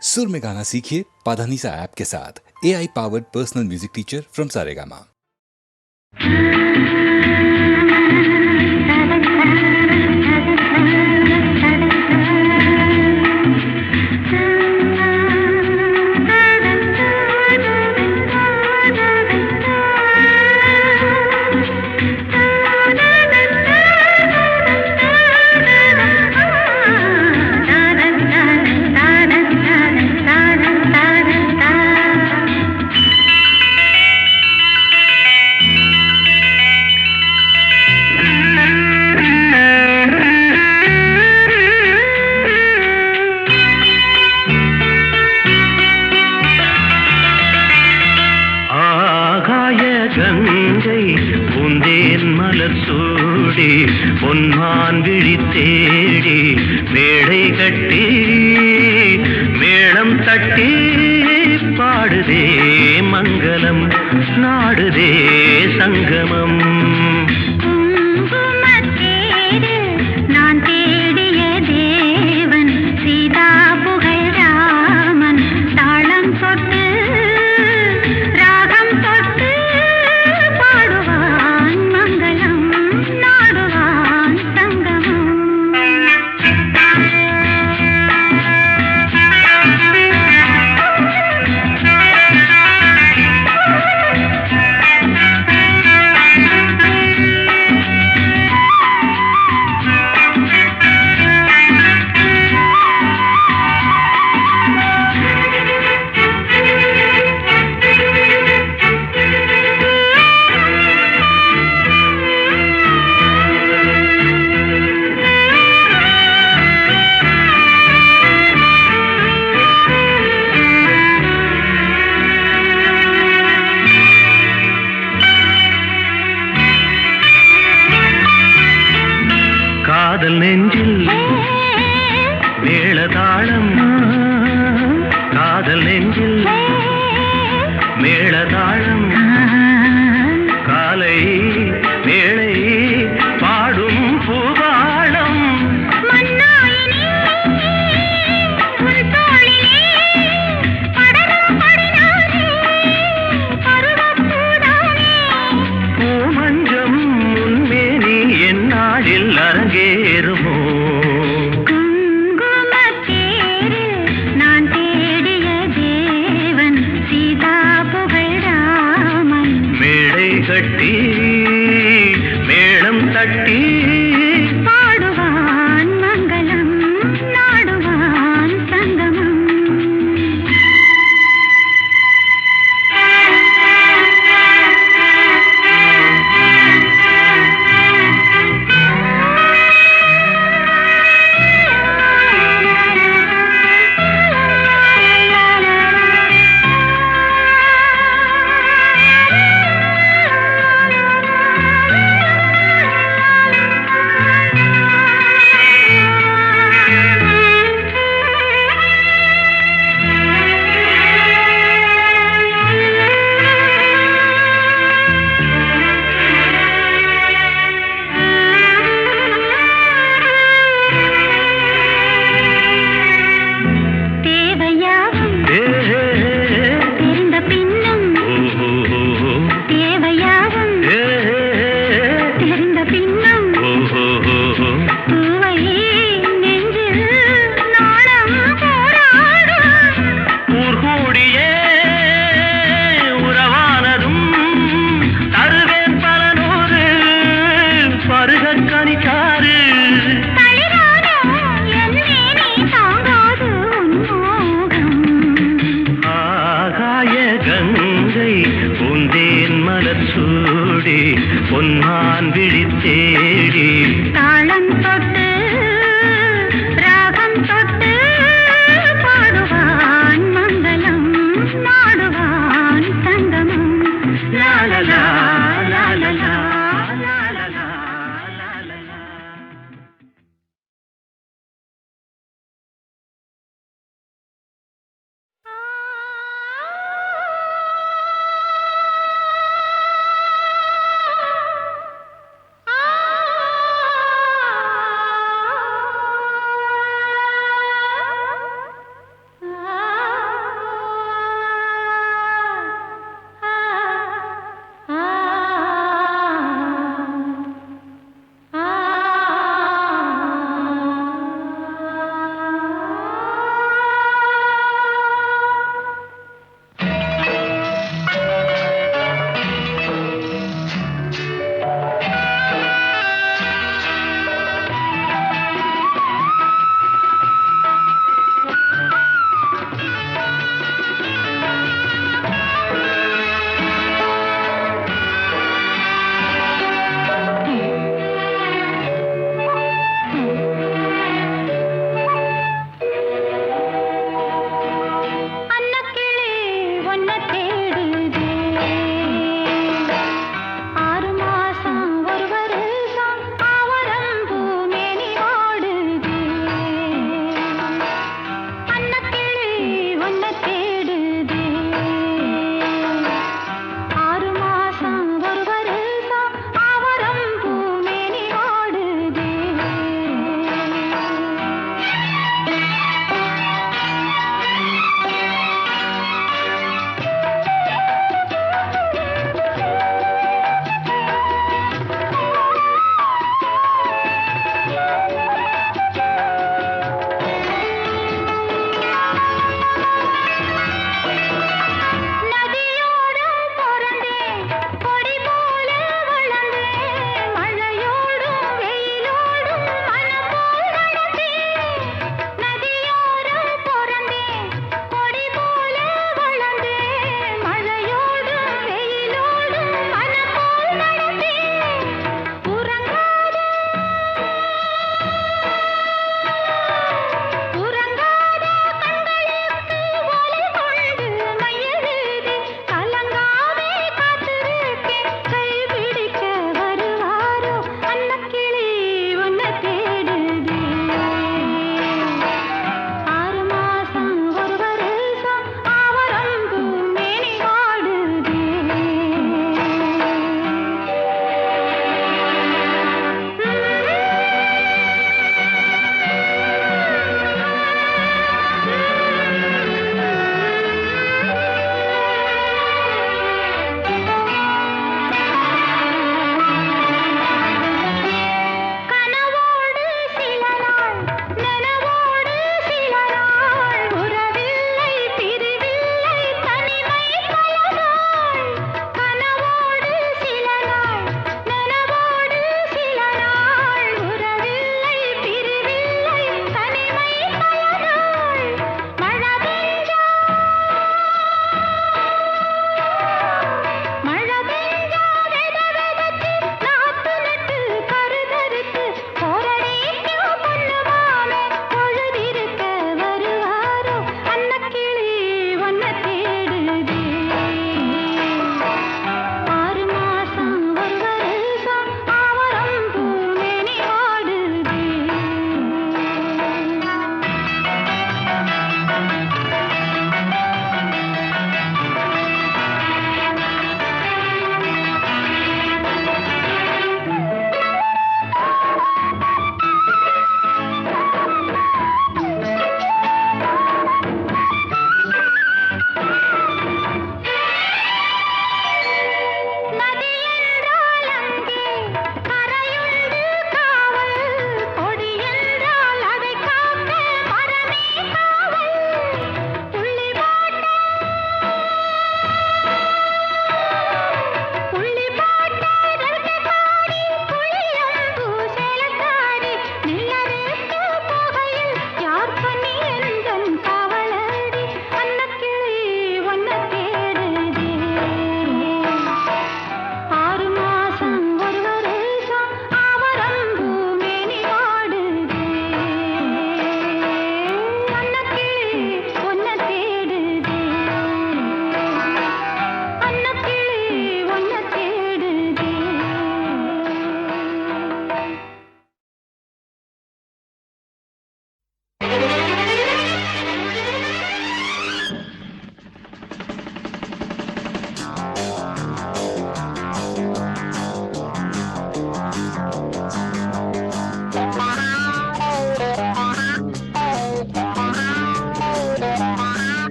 सुर में गाना सीखिए पाधानीसा ऐप के साथ। AI powered personal music teacher from Saregama. கங்கை பூந்தேன் மலர் சூடி பொன்மான் விழி தேடி மேடை கட்டி மேளம் தட்டி பாடுதே மங்களம் நாடுதே சங்கமம். நான் தேடிய தேவன் சீதா புகழ் ராமன் தாளம் தொட்டு ராகம் தொட்டு பாடுவான் மங்களம் நாடுவான் சங்கமம். காதல் நெஞ்சில் மேளதாளம் காதல் நெஞ்சில் மேளதாளம் காலை வேளை பாடும் பூபாளம் பூமஞ்சம் முன்மேனி என்னாளில் அரங்கேறுமோ. நான் தேடிய தேவன் சீதா புகழ் ராமன்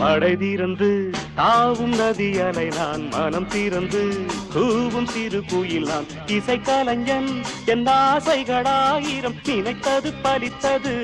மடை தீரந்து தாவும் நதி அலை நான் மனம் தீரந்து கூவும் சிறு குயில் நான் இசை கலைஞன் என் ஆசைகளாயிரம் நினைத்தது பலித்தது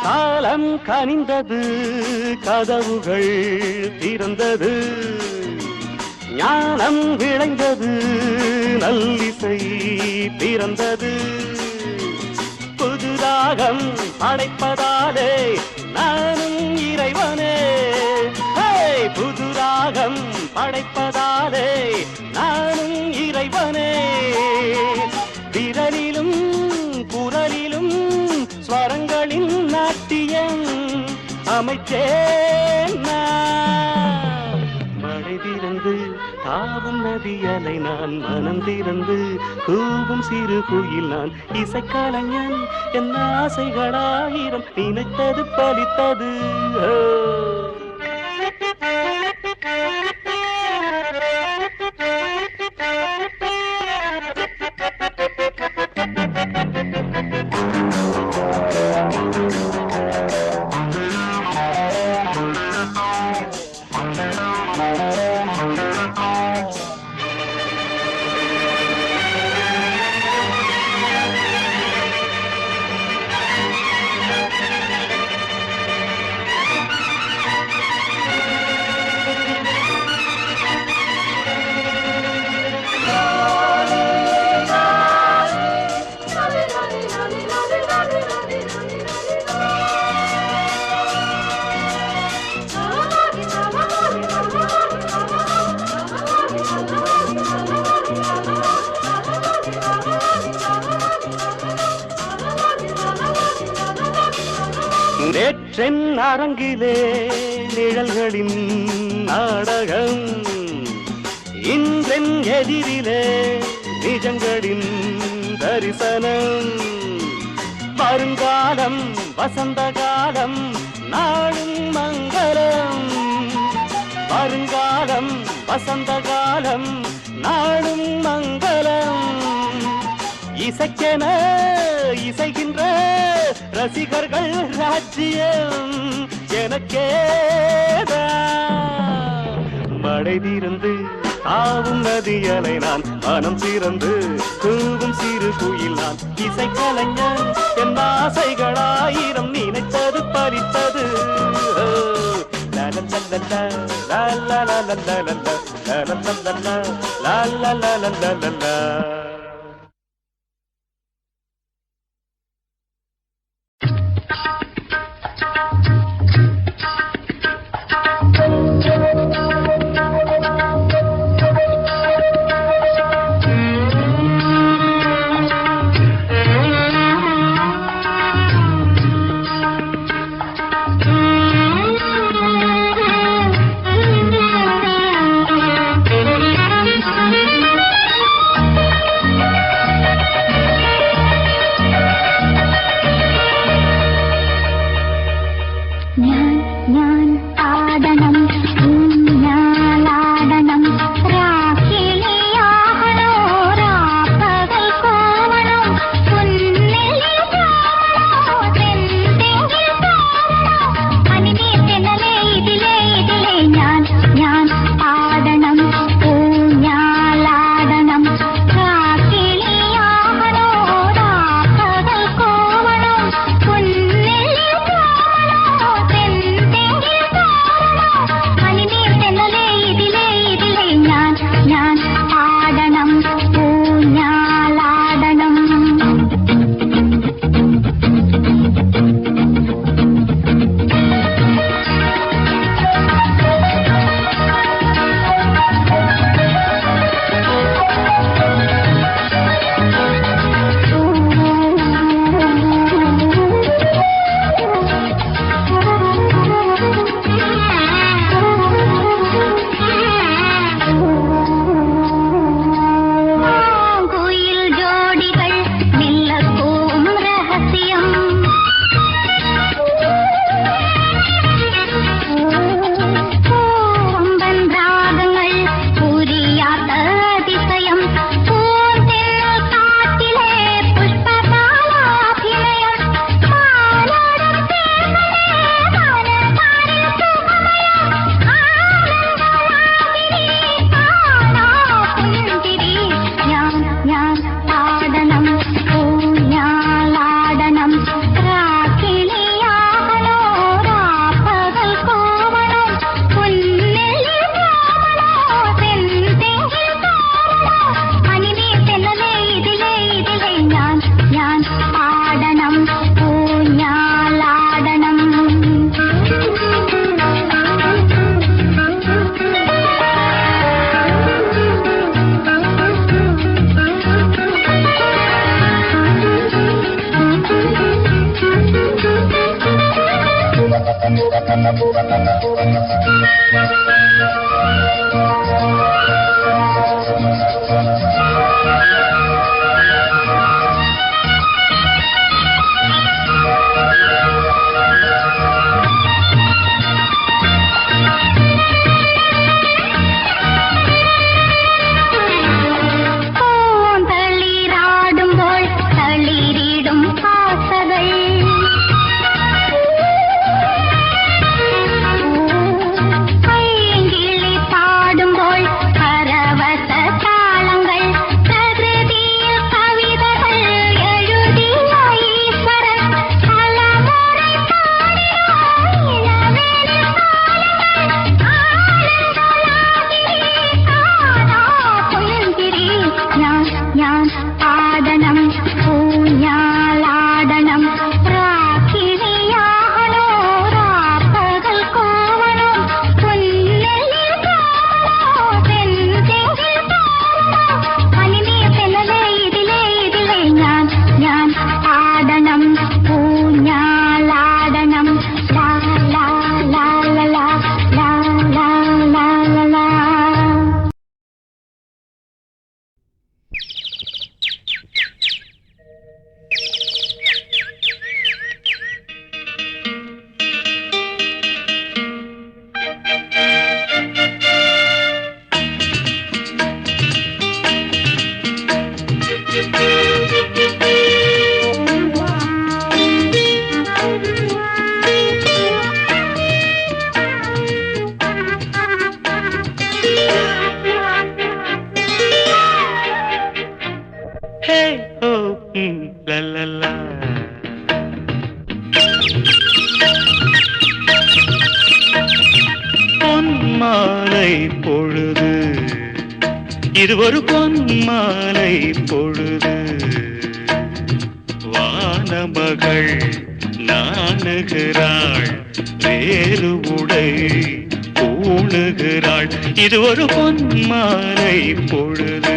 காலம் கனிந்தது கதவுகள் திறந்தது ஞானம் விளைந்தது நல்லிசை பிறந்தது புதுராகம் படைப்பதாலே நானும் இறைவனே புதுராகம் படைப்பதாலே நானும் இறைவனே விரலிலும் குரலிலும் ஸ்வரங்களின் நாட்டியம் அமைச்சேன் மழை திறந்து தாவும் நதியலை நான் மனம் திறந்து கூவும் சிறு குயில் நான் இசைக்கலைஞன் என் ஆசைகளாயிரம் நினைத்தது பலித்தது நேற்றென் அரங்கிலே நிழல்களின் நாடகம் இன்றென் எதிரிலே நிஜங்களின் தரிசனம் வருங்காலம் வசந்த காலம் நாளும் மங்களம் வருங்காலம் வசந்த காலம் நாளும் மங்களம் இசைக்கென இசைகின்ற ரசிகர்கள் ராஜ்யம் எனக்கேதான் மழை தீர்ந்து தாவும் நதியலை நான் மனம் திறந்து கூவும் சிறு குயில் நான் இசைக்கலைஞன் என் ஆசைகளாயிரம் நினைத்தது பறித்தது பொன்மாலை பொழுது, இது ஒரு பொன்மாலை பொழுது. வானமகள் நாணுகிறாள், வேறு உடை பூணுகிறாள். இது ஒரு பொன்மாலை பொழுது.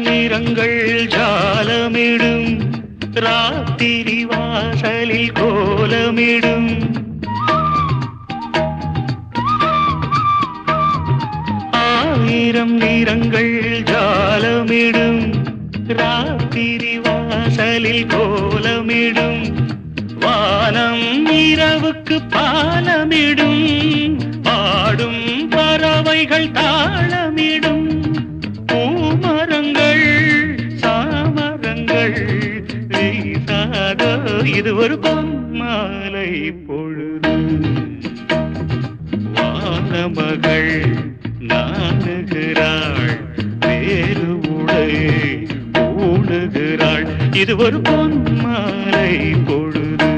நிறங்கள் ஜாலமிடும், ராத்திரி வாசலில் கோலமிடும். ஆயிரம் நிறங்கள் ஜாலமிடும், ராத்திரி வாசலில் கோலமிடும். வானம் இரவுக்கு பாலமிடும், பாடும் பறவைகள் தாளமிடும். பூமரங்கள் சாமரங்கள் வீசாதோ, இது ஒரு பொன்மாலை பொழுது. வானமகள் நாணுகிறாள், வேறு உடை பூணுகிறாள். இது ஒரு பொன்மாலை பொழுது.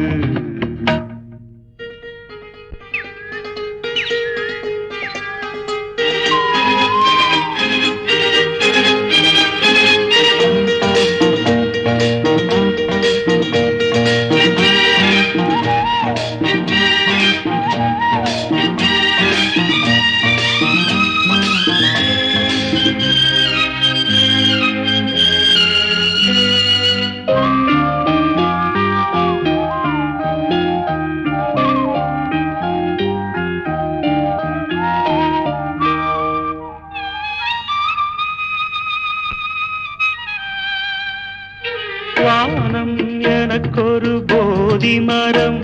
வானம் எனக்கொரு போதி மரம்,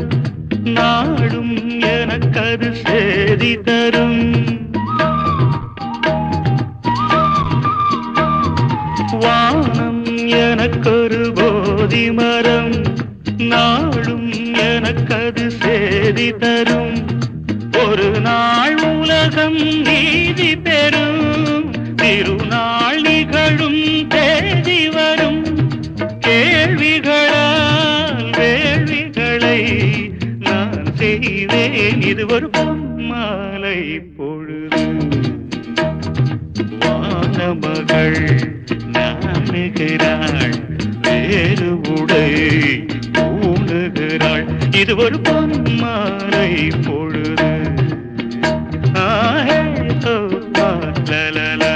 நாடும் எனக்கது சேதி தரும். வானம் எனக்கொரு போதி மரம், நாளும் எனக்கது சேதி தரும். ஒரு நாள் உலகம் நீதி பெறும். திருநாள் நிகழும் தேதி வரும். கேள்விகளால் வேள்விகளை நான் செய்வேன். இது ஒரு பொன்மாலை பொழுது. வானமகள் நாணுகிறாள், வேறு உடை பூணுகிறாள். இது ஒரு பொன்மாலை பொழுது. ஆஹே ஹோ லலலா,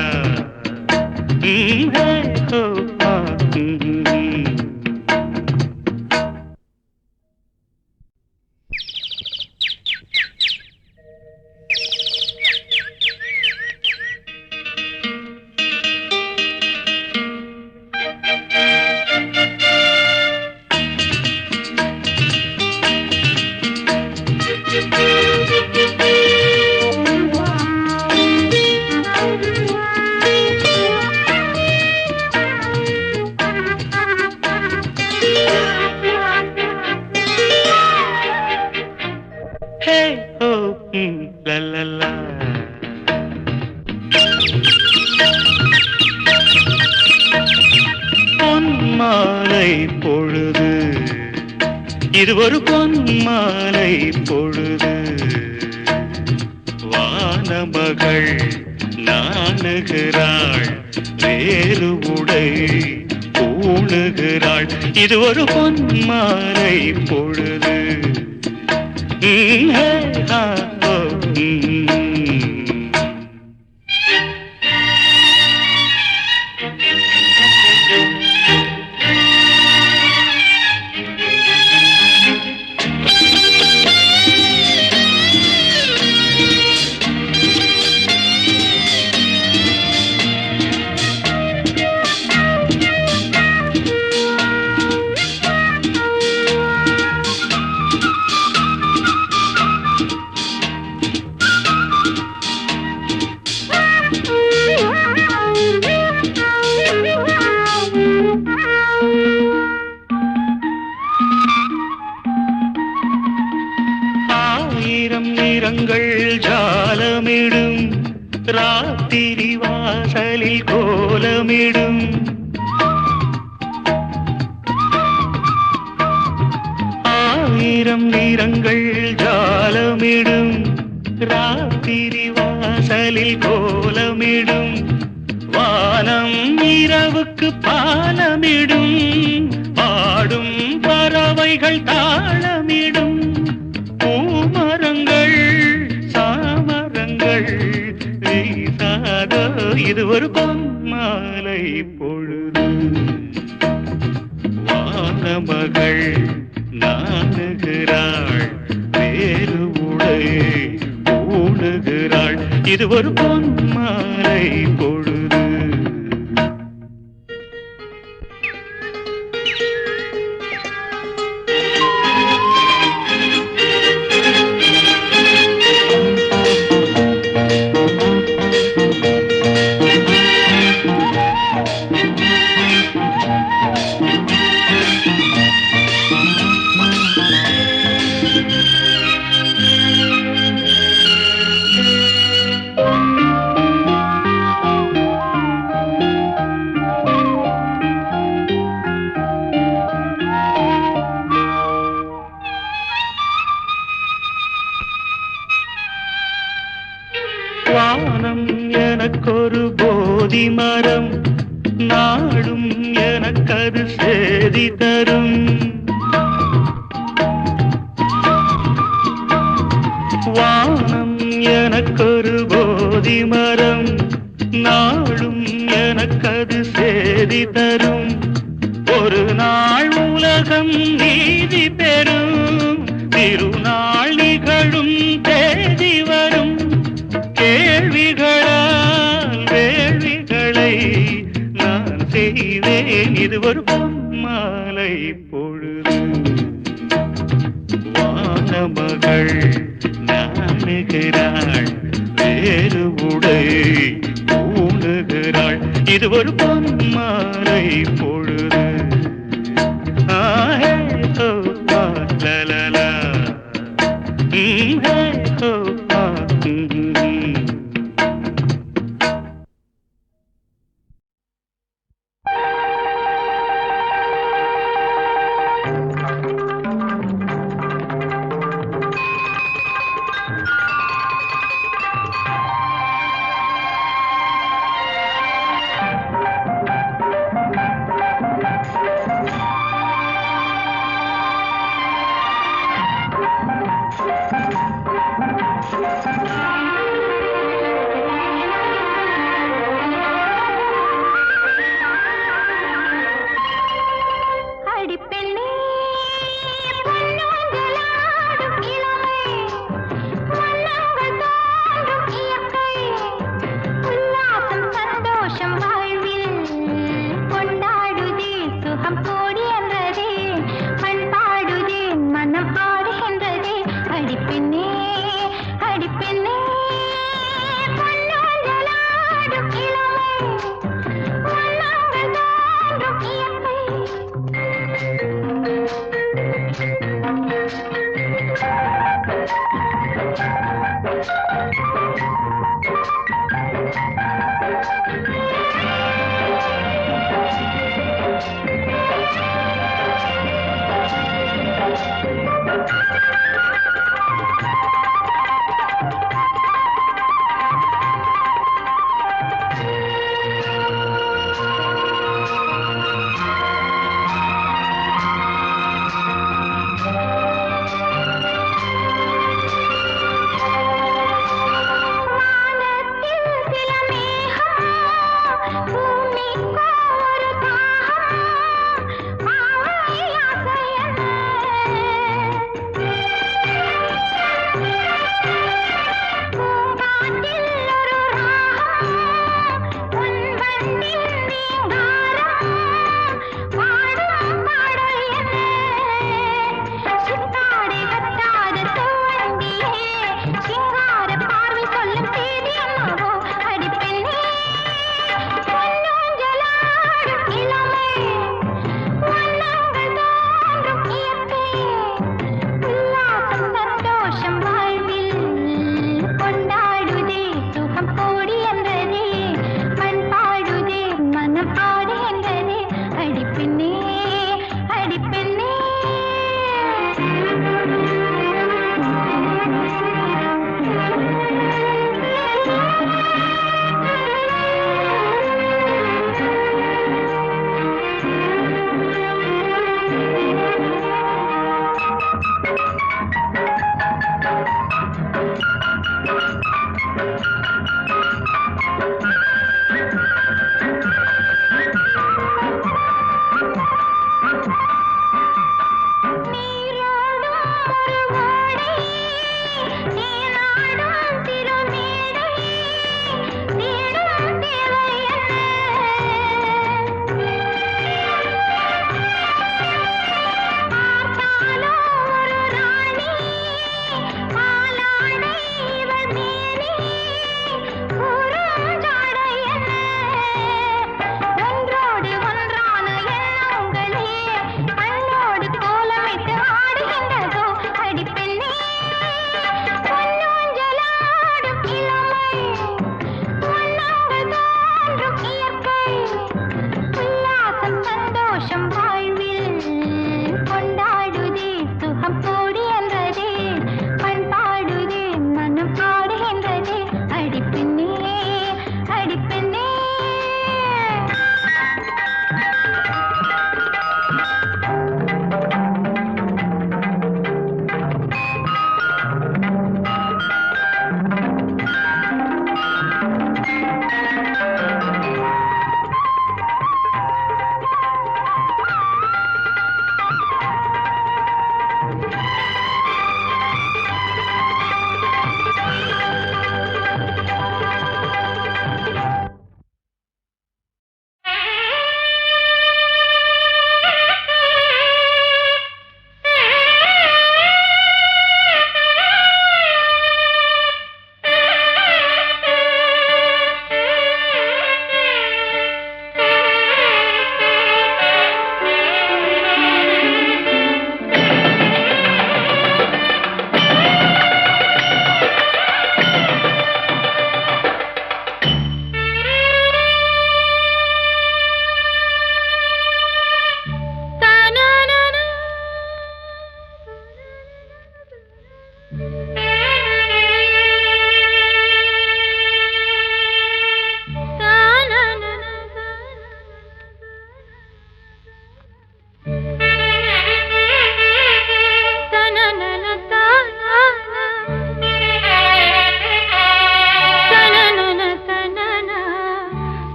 ஹே ஹோ பொன்மாலை பொழுது. இது ஒரு பொன்மாலை பொழுது. வானமகள் நாணுகிறாள், வேறு உடை பூணுகிறாள். இது ஒரு பொன்மாலை பொழுது. ஆயிரம் நிறங்கள் ஜாலமிடும். ராத்திரி வாசலில் கோலமிடும். ஆயிரம் நிறங்கள் ஜாலமிடும். ராத்திரி வாசலில் கோலமிடும். வானம் இரவுக்கு பாலமிடும். பாடும் பறவைகள் தாளமிடும். பூமரங்கள் சாமரங்கள் வீசாதோ. இது ஒரு பொன்மாலை பொழுது. வானமகள் நாணுகிறாள், வேறு உடை பூணுகிறாள். இது ஒரு பொன்மாலை பொழுது. வானம் எனக்கொரு போதி மரம். நாடும் எனக்கது சேதி தரும். வானம் எனக்கொரு போதி மரம். நாடும் எனக்கது சேதி தரும். ஒரு நாள் உலகம் நீதி பெறும். திருநாள் நிகழும் தேதி வரும். கேள்விகளால் வேள்விகளை நான் செய்வேன். இது ஒரு பொன்மாலை பொழுது. வானமகள் நாணுகிறாள், வேறு உடை பூணுகிறாள். இது ஒரு பொன்மாலை பொழுது. ஆஹே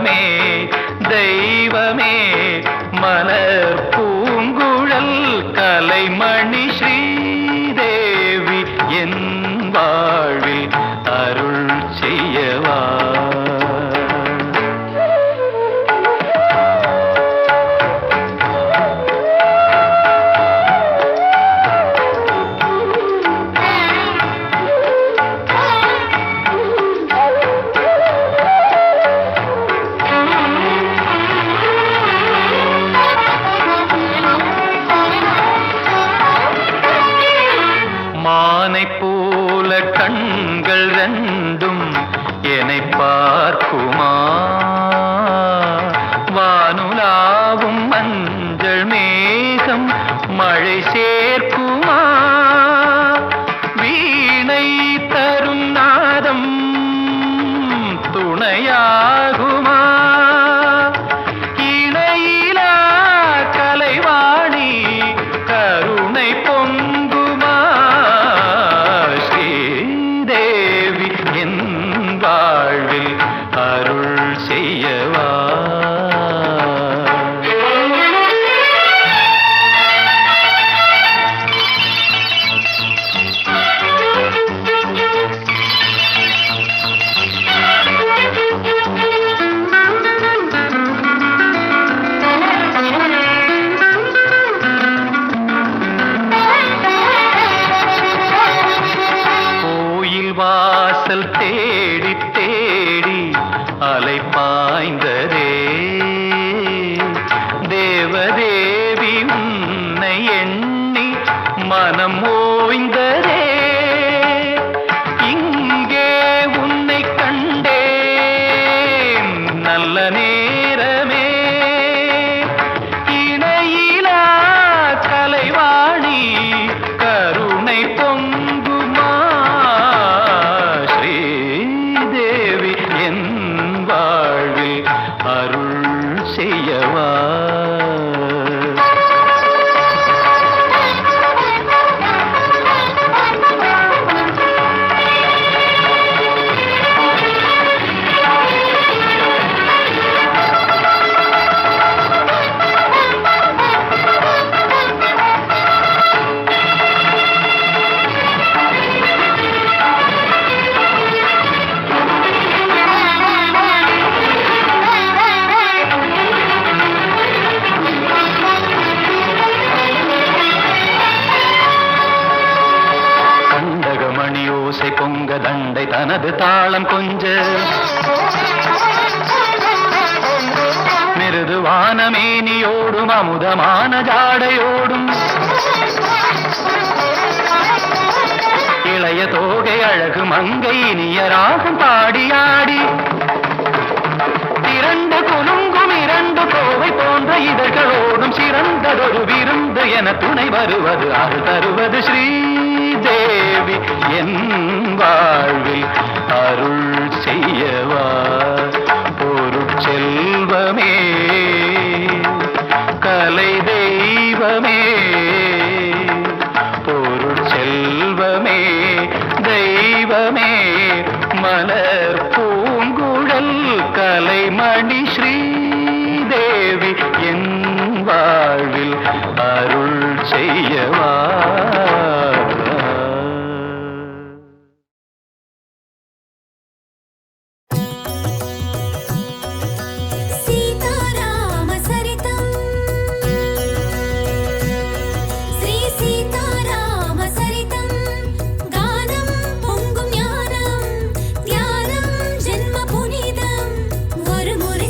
தெய்வமே தெய்வமே மலர் பூங்குழல் கலைமணி ஸ்ரீதேவி என் வாழ்வில் அருள் செய்யவா. மானை போல கண்கள் ரெண்டும் என்னை பார்க்குமா, வானுலாவும் மஞ்சள் மேகம் மழை சேர்க்குமா, வீணை தரும் நாதம் துணையாகுமா, இணையிலா கலைவாணி கருணை பொங்குமா, ஸ்ரீதேவி என் வாழ்வில் அருள் செய்யவா. கோயில் வாசல் தேடி தேடி அலை பாய்ந்ததே, தேவதேவி உன்னை எண்ணி மனம் ஓய்ந்ததே, இங்கே உன்னை கண்டேன் நல்ல நேரமே, இணையிலா கலைவாணி கருணை பொங்குமா, ஸ்ரீதேவி என் வாழ்வில் அருள் செய்யவா. கண்டகமணி ஓசை பொங்க தண்டை தனது தாளம் கொஞ்ச, மிருதுவான மேனியோடும் அமுதமான ஜாடையோடும், இளைய தோகை அழகு மங்கை இனிய ராகம் பாடியாடி, இரண்டு குலுங்கும் இரண்டு கோவை போன்ற இதழ்களோடும் சிறந்ததொரு விருந்து என துணை வருவது அருள் தருவது ஸ்ரீதேவி என் வாழ்வில் அருள் செய்யவா. பொருட்செல்வமே கலை தெய்வமே, பொருட்செல்வமே தெய்வமே மலர் பூங்குழல் கலைமணி ஸ்ரீதேவி என் வாழ்வில் அருள் செய்யவா. சீதாராம சரிதம் ஸ்ரீ சீதாராம சரிதம் கானம் பொங்கும் ஞானம் தியானம் ஜென்ம புனிதம் ஒரு முறை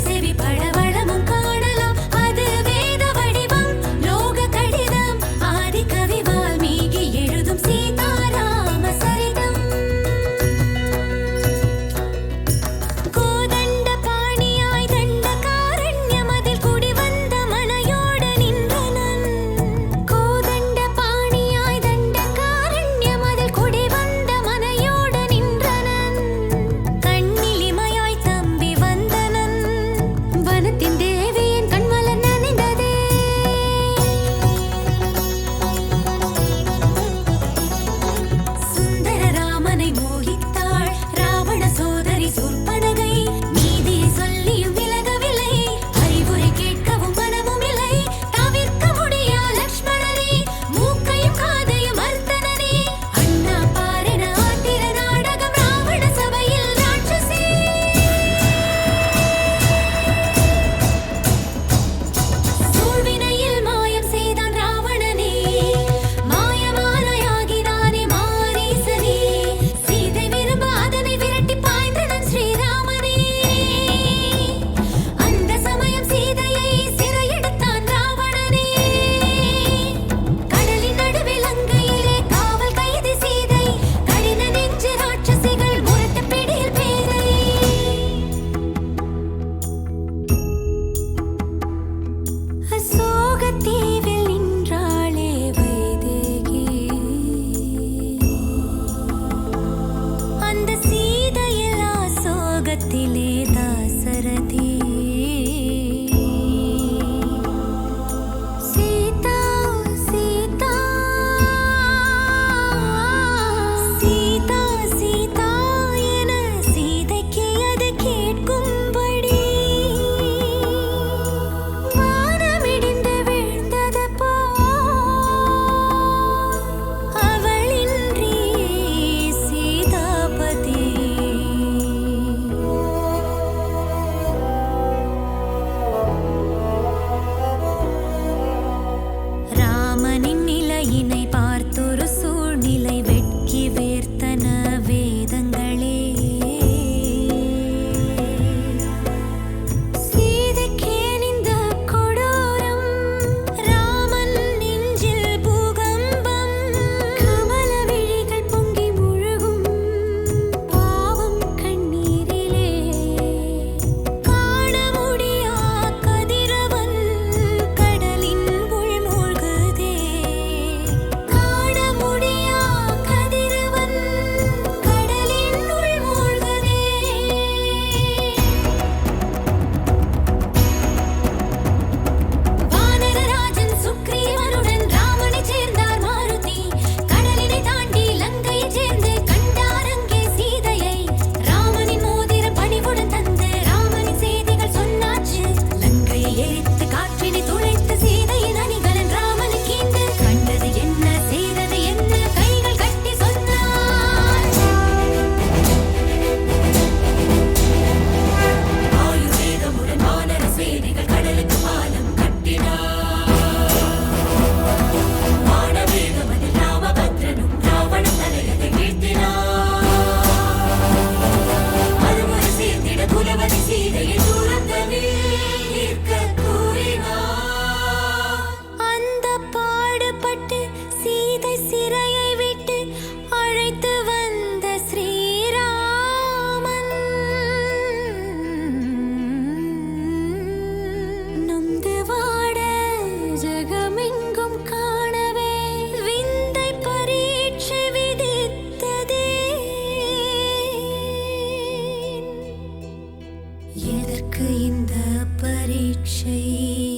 பரீட்சை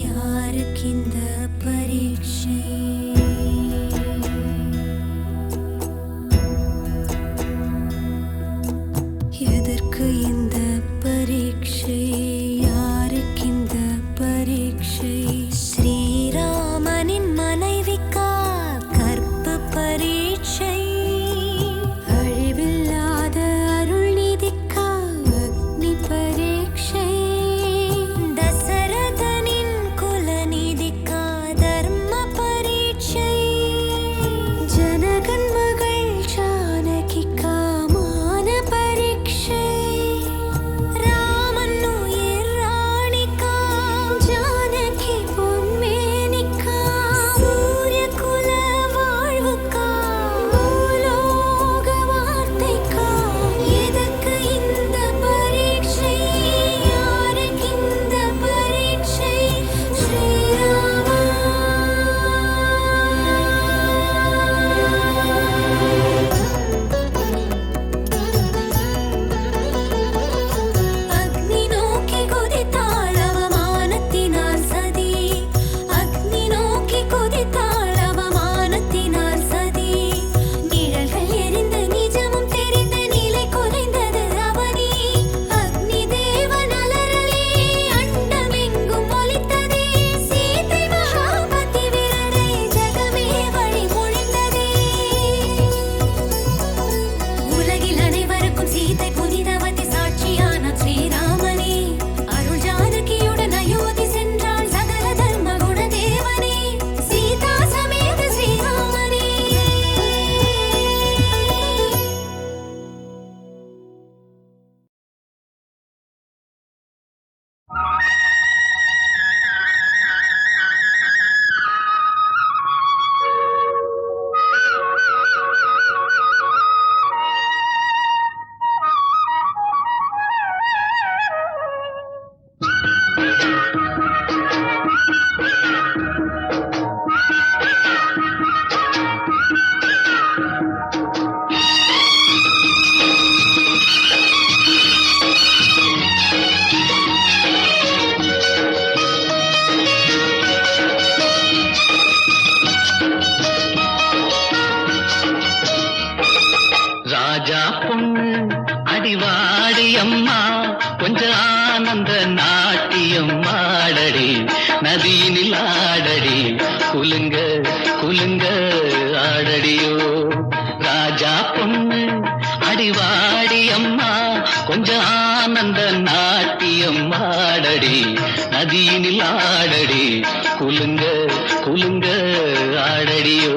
யாருக்கிந்த பரீட்சை எதற்கு இந்த பரீட்சை யாருக்கிந்த பரீட்சை ஸ்ரீராமனின் மனைவிக்கா கற்பு பரீட்சை அழிவில்லாத அருள்நிதிக்கா அக்னி பரீட்சை தசரதனின் குலநிதிக்கா தர்ம பரீட்சை ஜனகன் மகள் ஜானகிக்கா மான பரீட்சை ராமன் உயிர் ராணிக்கா ஜானகி பொன்மேனிக்கா சூரிய குல வாழ்வுக்கா பூலோக வார்த்தைக்கா எதற்கு இந்த பரீட்சை யாருக்கிந்த பரீட்சை ஸ்ரீராமா அக்னி நோக்கி குதித்தாள் அவமானத்தினால் சதி அக்னி நோக்கி குதித்தாள் அவமானத்தினால் சதி நிழல்கள் எரிந்த நிஜமும் தெரிந்த நிலை குலைந்தது அவனி அக்னி தேவன் அலறலே அண்டமெங்கும் ஒலித்ததே சீதை மகாபதி விரலை ஜகமே வழி மொழிந்ததே உலகில் அனைவருக்கும் சீதை புனிதவதி சாட்சியான ஸ்ரீராமனே அருள் ஜானகியுடன் அயோத்தி சென்றாள் சகல தர்ம குண தேவனே சீதா சமேத ஸ்ரீராமனே ராஜா பொண்ணு அடிவாடி அம்மா கொஞ்சம் ஆனந்த நாட்டியம் ஆடடி நதியினில் ஆடடி குலுங்க குலுங்க ஆடடியோ ராஜா பொண்ணு அடிவாடி அம்மா கொஞ்சம் ஆனந்த நாட்டியம் ஆடடி நதியினில் ஆடடி குலுங்க குலுங்க ஆடடியோ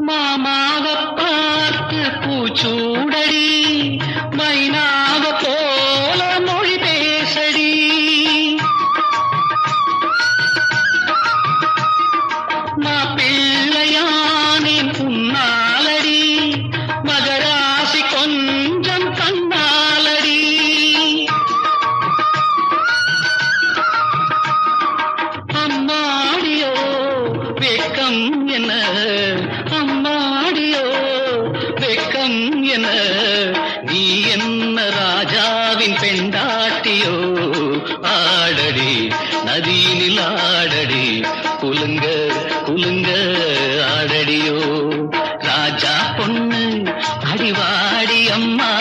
மாமாவ பார்த்து பூச்சூடடி மைனாவ போல மொழி பேசடி மாப்பிள்ளையானின் புன்னாலடி மகராசி கொஞ்சம் கண்ணாலடி அம்மாடியோ வெக்கம் என்ன அம்மாடியோ வெக்கம் என்ன நீ என்ன ராஜாவின் பெண்டாட்டியோ ஆடடி நதியினில் ஆடடி குலுங்க குலுங்க ஆடடியோ ராஜா பொண்ணு அடிவாடி அம்மா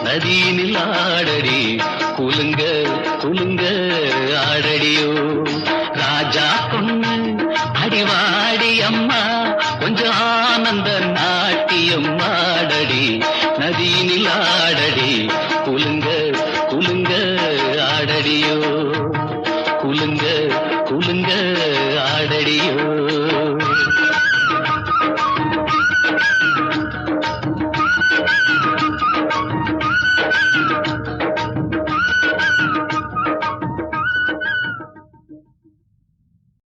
நதியினில் ஆடடி குலுங்க குலுங்க